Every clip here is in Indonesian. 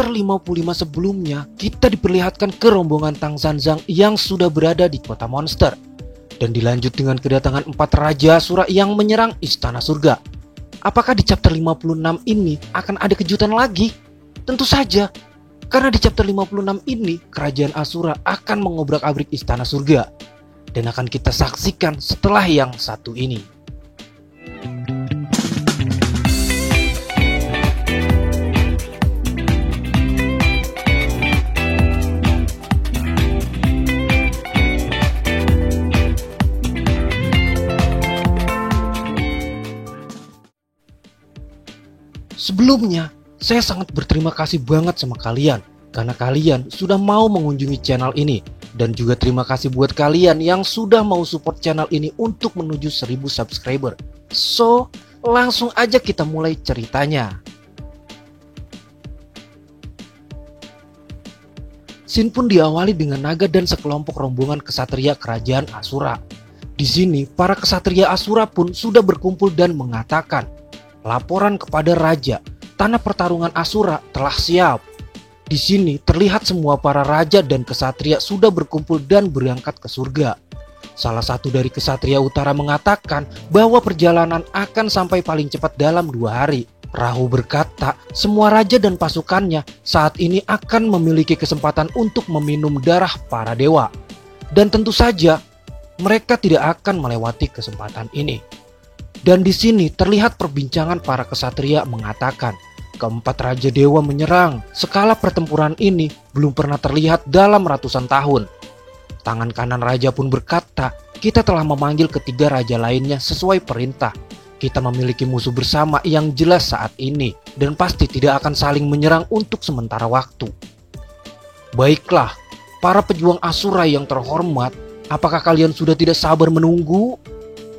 chapter 55 sebelumnya, kita diperlihatkan ke rombongan Tang Zanzang yang sudah berada di kota monster. Dan dilanjut dengan kedatangan 4 Raja Asura yang menyerang Istana Surga. Apakah di chapter 56 ini akan ada kejutan lagi? Tentu saja, karena di chapter 56 ini, Kerajaan Asura akan mengobrak-abrik Istana Surga. Dan akan kita saksikan setelah yang satu ini. Sebelumnya, saya sangat berterima kasih banget sama kalian karena kalian sudah mau mengunjungi channel ini. Dan juga terima kasih buat kalian yang sudah mau support channel ini untuk menuju 1000 subscriber. So, langsung aja kita mulai ceritanya. Scene pun diawali dengan naga dan sekelompok rombongan kesatria kerajaan Asura. Di sini, para kesatria Asura pun sudah berkumpul dan mengatakan, laporan kepada raja, tanah pertarungan Asura telah siap. Di sini terlihat semua para raja dan kesatria sudah berkumpul dan berangkat ke surga. Salah satu dari kesatria utara mengatakan bahwa perjalanan akan sampai paling cepat dalam 2 hari. Rahu berkata, semua raja dan pasukannya saat ini akan memiliki kesempatan untuk meminum darah para dewa. Dan tentu saja, mereka tidak akan melewati kesempatan ini. Dan di sini terlihat perbincangan para kesatria mengatakan, keempat Raja Dewa menyerang. Skala pertempuran ini belum pernah terlihat dalam ratusan tahun. Tangan kanan raja pun berkata, kita telah memanggil ketiga raja lainnya sesuai perintah. Kita memiliki musuh bersama yang jelas saat ini dan pasti tidak akan saling menyerang untuk sementara waktu. Baiklah, para pejuang Asura yang terhormat, apakah kalian sudah tidak sabar menunggu?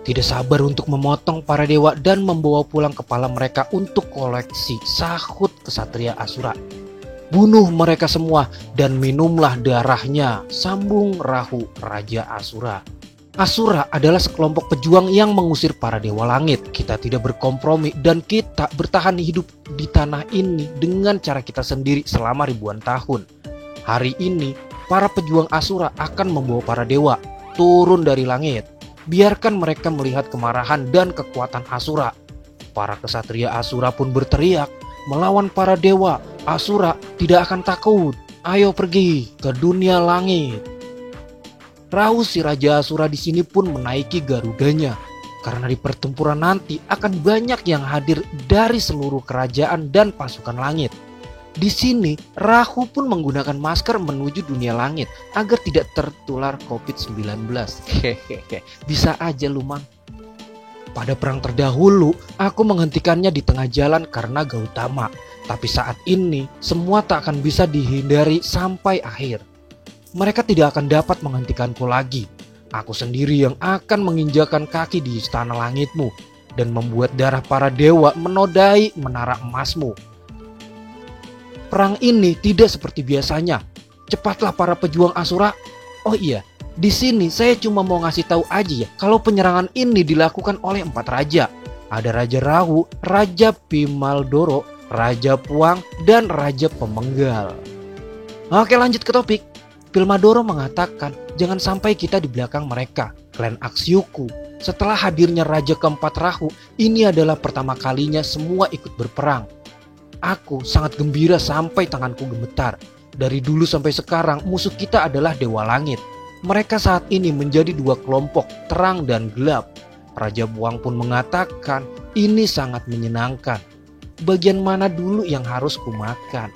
Tidak sabar untuk memotong para dewa dan membawa pulang kepala mereka untuk koleksi, sahut kesatria Asura. Bunuh mereka semua dan minumlah darahnya, sambung Rahu Raja Asura. Asura adalah sekelompok pejuang yang mengusir para dewa langit. Kita tidak berkompromi dan kita bertahan hidup di tanah ini dengan cara kita sendiri selama ribuan tahun. Hari ini, para pejuang Asura akan membawa para dewa turun dari langit. Biarkan mereka melihat kemarahan dan kekuatan Asura. Para kesatria Asura pun berteriak, melawan para dewa. Asura tidak akan takut. Ayo pergi ke dunia langit. Rahu si Raja Asura di sini pun menaiki garudanya. Karena di pertempuran nanti akan banyak yang hadir dari seluruh kerajaan dan pasukan langit. Di sini, Rahu pun menggunakan masker menuju dunia langit agar tidak tertular COVID-19. Hehehe, bisa aja lu mang. Pada perang terdahulu, aku menghentikannya di tengah jalan karena Gautama. Tapi saat ini, semua tak akan bisa dihindari sampai akhir. Mereka tidak akan dapat menghentikanku lagi. Aku sendiri yang akan menginjakan kaki di istana langitmu dan membuat darah para dewa menodai menara emasmu. Perang ini tidak seperti biasanya. Cepatlah para pejuang Asura. Oh iya, di sini saya cuma mau ngasih tahu aja ya, kalau penyerangan ini dilakukan oleh 4 raja. Ada Raja Rahu, Raja Pimaldoro, Raja Puang, dan Raja Pemenggal. Oke, lanjut ke topik. Pilmadoro mengatakan, jangan sampai kita di belakang mereka. Klan Aksyuku. Setelah hadirnya Raja keempat Rahu, ini adalah pertama kalinya semua ikut berperang. Aku sangat gembira sampai tanganku gemetar. Dari dulu sampai sekarang musuh kita adalah Dewa Langit. Mereka saat ini menjadi 2 kelompok, terang dan gelap. Raja Puang pun mengatakan ini sangat menyenangkan. Bagian mana dulu yang harus kumakan?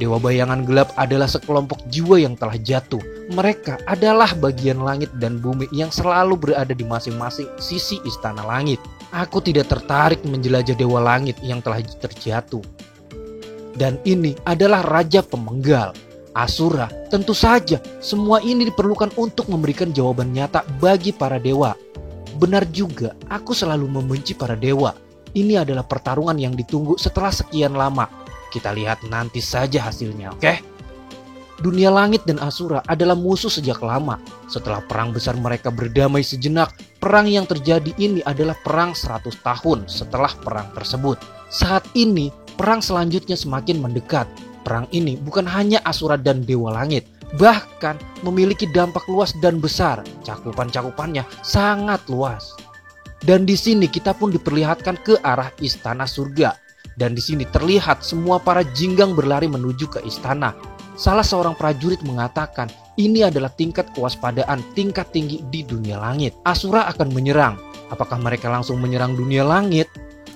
Dewa bayangan gelap adalah sekelompok jiwa yang telah jatuh. Mereka adalah bagian langit dan bumi yang selalu berada di masing-masing sisi istana langit. Aku tidak tertarik menjelajah dewa langit yang telah terjatuh. Dan ini adalah Raja Pemenggal, Asura. Tentu saja semua ini diperlukan untuk memberikan jawaban nyata bagi para dewa. Benar juga, aku selalu membenci para dewa. Ini adalah pertarungan yang ditunggu setelah sekian lama. Kita lihat nanti saja hasilnya, oke? Dunia langit dan Asura adalah musuh sejak lama. Setelah perang besar mereka berdamai sejenak. Perang yang terjadi ini adalah perang 100 tahun setelah perang tersebut. Saat ini perang selanjutnya semakin mendekat. Perang ini bukan hanya Asura dan Dewa Langit, bahkan memiliki dampak luas dan besar. Cakupan-cakupannya sangat luas. Dan di sini kita pun diperlihatkan ke arah istana surga. Dan di sini terlihat semua para jinggang berlari menuju ke istana. Salah seorang prajurit mengatakan, ini adalah tingkat kewaspadaan tingkat tinggi di dunia langit. Asura akan menyerang. Apakah mereka langsung menyerang dunia langit?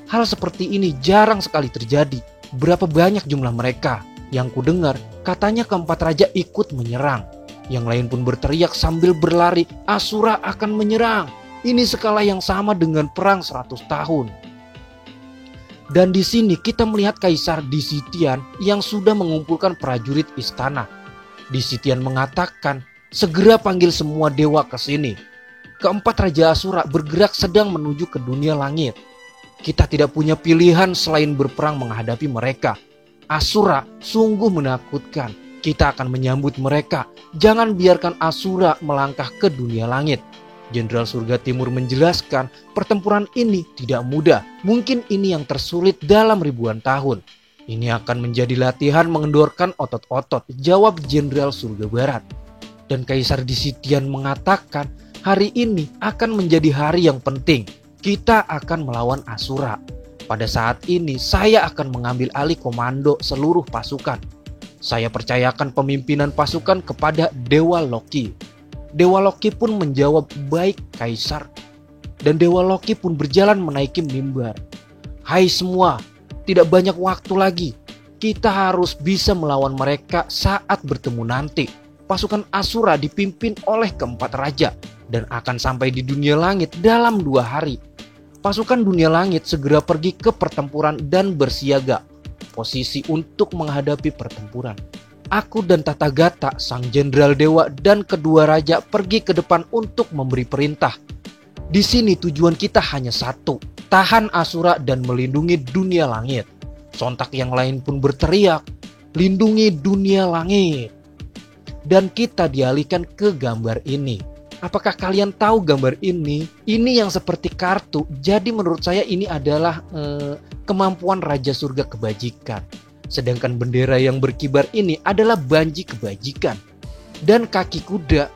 Hal seperti ini jarang sekali terjadi. Berapa banyak jumlah mereka? Yang kudengar, katanya keempat raja ikut menyerang. Yang lain pun berteriak sambil berlari, Asura akan menyerang. Ini skala yang sama dengan perang 100 tahun. Dan di sini kita melihat Kaisar Disitian yang sudah mengumpulkan prajurit istana. Disitian mengatakan, segera panggil semua dewa ke sini. Keempat raja Asura bergerak sedang menuju ke dunia langit. Kita tidak punya pilihan selain berperang menghadapi mereka. Asura sungguh menakutkan. Kita akan menyambut mereka. Jangan biarkan Asura melangkah ke dunia langit. Jenderal Surga Timur menjelaskan pertempuran ini tidak mudah. Mungkin ini yang tersulit dalam ribuan tahun. Ini akan menjadi latihan mengendorkan otot-otot, jawab Jenderal Surga Barat. Dan Kaisar Disitian mengatakan hari ini akan menjadi hari yang penting. Kita akan melawan Asura. Pada saat ini saya akan mengambil alih komando seluruh pasukan. Saya percayakan pemimpinan pasukan kepada Dewa Loki. Dewa Loki pun menjawab, baik Kaisar. Dan Dewa Loki pun berjalan menaiki mimbar. Hai semua, tidak banyak waktu lagi. Kita harus bisa melawan mereka saat bertemu nanti. Pasukan Asura dipimpin oleh keempat raja dan akan sampai di dunia langit dalam 2 hari. Pasukan dunia langit segera pergi ke pertempuran dan bersiaga posisi untuk menghadapi pertempuran. Aku dan Tathagata, sang jenderal dewa dan kedua raja pergi ke depan untuk memberi perintah. Di sini tujuan kita hanya satu, tahan Asura dan melindungi dunia langit. Sontak yang lain pun berteriak, lindungi dunia langit. Dan kita dialihkan ke gambar ini. Apakah kalian tahu gambar ini? Ini yang seperti kartu. Jadi menurut saya ini adalah kemampuan Raja Surga Kebajikan. Sedangkan bendera yang berkibar ini adalah Banji Kebajikan. Dan kaki kuda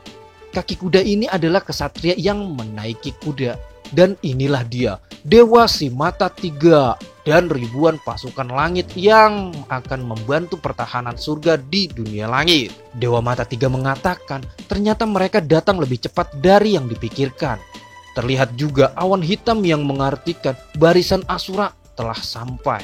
ini adalah kesatria yang menaiki kuda. Dan inilah dia, Dewa Si Mata Tiga dan ribuan pasukan langit yang akan membantu pertahanan surga di dunia langit. Dewa Mata Tiga mengatakan ternyata mereka datang lebih cepat dari yang dipikirkan. Terlihat juga awan hitam yang mengartikan barisan Asura telah sampai.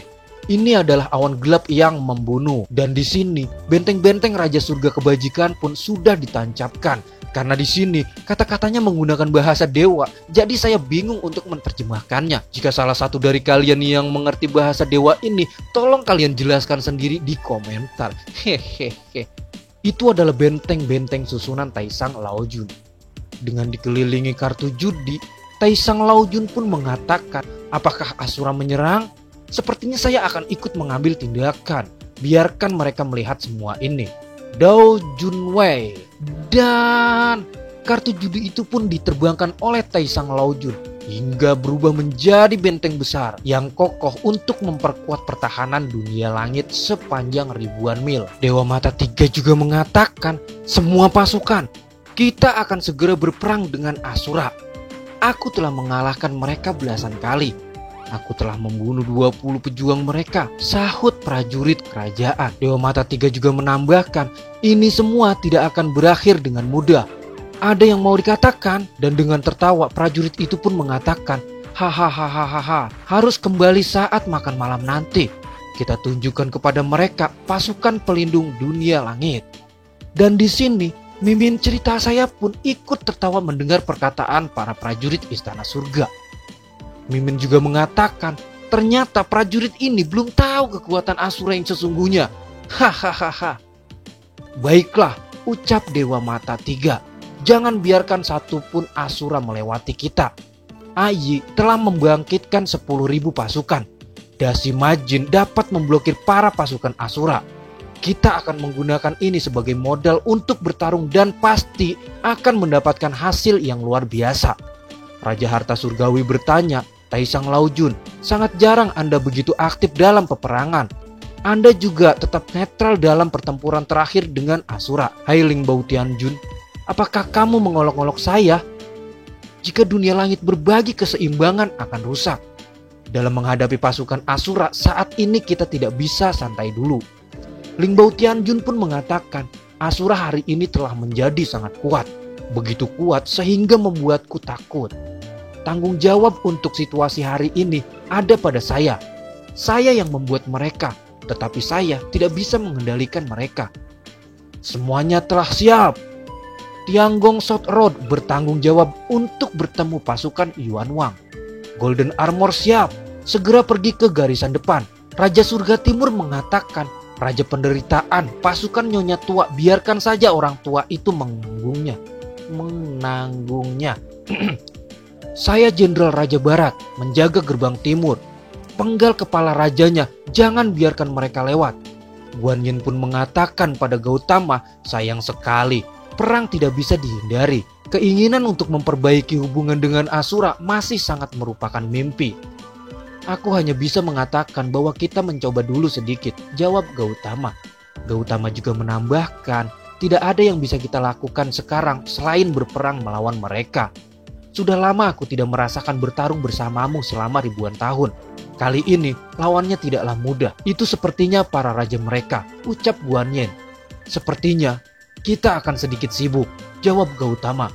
Ini adalah awan gelap yang membunuh. Dan di sini benteng-benteng Raja Surga Kebajikan pun sudah ditancapkan. Karena di sini kata-katanya menggunakan bahasa dewa, jadi saya bingung untuk menerjemahkannya. Jika salah satu dari kalian yang mengerti bahasa dewa ini, tolong kalian jelaskan sendiri di komentar. Hehehe. Itu adalah benteng-benteng susunan Taisang Laojun. Dengan dikelilingi kartu judi, Taisang Laojun pun mengatakan, apakah Asura menyerang? Sepertinya saya akan ikut mengambil tindakan. Biarkan mereka melihat semua ini. Dao Junwei. Dan kartu judi itu pun diterbangkan oleh Taisang Laojun hingga berubah menjadi benteng besar yang kokoh untuk memperkuat pertahanan dunia langit sepanjang ribuan mil. Dewa Mata Tiga juga mengatakan, semua pasukan, kita akan segera berperang dengan Asura. Aku telah mengalahkan mereka belasan kali. Aku telah membunuh 20 pejuang mereka, sahut prajurit kerajaan. Dewa Mata Tiga juga menambahkan, ini semua tidak akan berakhir dengan mudah. Ada yang mau dikatakan? Dan dengan tertawa prajurit itu pun mengatakan, hahaha, harus kembali saat makan malam nanti. Kita tunjukkan kepada mereka pasukan pelindung dunia langit. Dan di sini mimin cerita saya pun ikut tertawa mendengar perkataan para prajurit istana surga. Mimin juga mengatakan, ternyata prajurit ini belum tahu kekuatan Asura yang sesungguhnya. Hahaha. Baiklah, ucap Dewa Mata Tiga. Jangan biarkan satupun Asura melewati kita. Ayi telah membangkitkan 10.000 pasukan. Dasi Majin dapat memblokir para pasukan Asura. Kita akan menggunakan ini sebagai modal untuk bertarung dan pasti akan mendapatkan hasil yang luar biasa. Raja Harta Surgawi bertanya, Taisang Laojun, Sangat jarang Anda begitu aktif dalam peperangan. Anda juga tetap netral dalam pertempuran terakhir dengan Asura. Hai Ling Bao Tianjun, apakah kamu mengolok-olok saya? Jika dunia langit berbagi keseimbangan akan rusak. Dalam menghadapi pasukan Asura saat ini kita tidak bisa santai dulu. Ling Bao Tianjun pun mengatakan Asura hari ini telah menjadi sangat kuat. Begitu kuat sehingga membuatku takut. Tanggung jawab untuk situasi hari ini ada pada saya. Saya yang membuat mereka, tetapi saya tidak bisa mengendalikan mereka. Semuanya telah siap. Tianggong South Road bertanggung jawab untuk bertemu pasukan Yuan Wang. Golden Armor siap, segera pergi ke garisan depan. Raja Surga Timur mengatakan, Raja Penderitaan, pasukan Nyonya Tua, biarkan saja orang tua itu menanggungnya. Saya Jenderal Raja Barat, menjaga gerbang timur. Penggal kepala rajanya, jangan biarkan mereka lewat. Guan Yin pun mengatakan pada Gautama, sayang sekali, perang tidak bisa dihindari. Keinginan untuk memperbaiki hubungan dengan Asura masih sangat merupakan mimpi. Aku hanya bisa mengatakan bahwa kita mencoba dulu sedikit, jawab Gautama. Gautama juga menambahkan, tidak ada yang bisa kita lakukan sekarang selain berperang melawan mereka. Sudah lama aku tidak merasakan bertarung bersamamu selama ribuan tahun. Kali ini lawannya tidaklah mudah. Itu sepertinya para raja mereka, ucap Guan Yin. Sepertinya kita akan sedikit sibuk, jawab Gautama.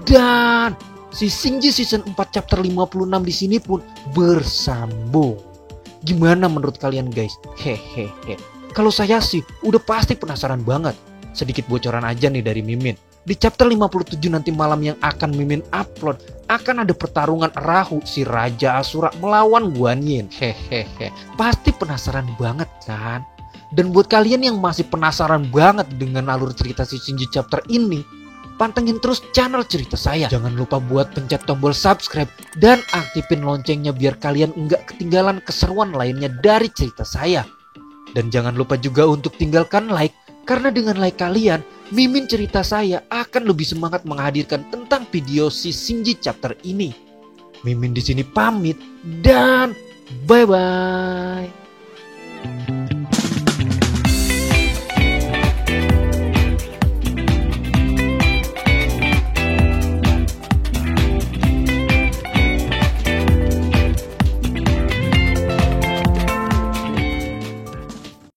Dan si Shinji season 4 chapter 56 di sini pun bersambung. Gimana menurut kalian guys? Hehehe. Kalau saya sih udah pasti penasaran banget. Sedikit bocoran aja nih dari Mimin. Di chapter 57 nanti malam yang akan Mimin upload, akan ada pertarungan Rahu si Raja Asura melawan Guan Yin. Hehehe. Pasti penasaran banget kan? Dan buat kalian yang masih penasaran banget dengan alur cerita si Shinji chapter ini, pantengin terus channel cerita saya. Jangan lupa buat pencet tombol subscribe dan aktifin loncengnya biar kalian nggak ketinggalan keseruan lainnya dari cerita saya. Dan jangan lupa juga untuk tinggalkan like, karena dengan like kalian, Mimin cerita saya akan lebih semangat menghadirkan tentang video si Shinji chapter ini. Mimin di sini pamit dan bye bye.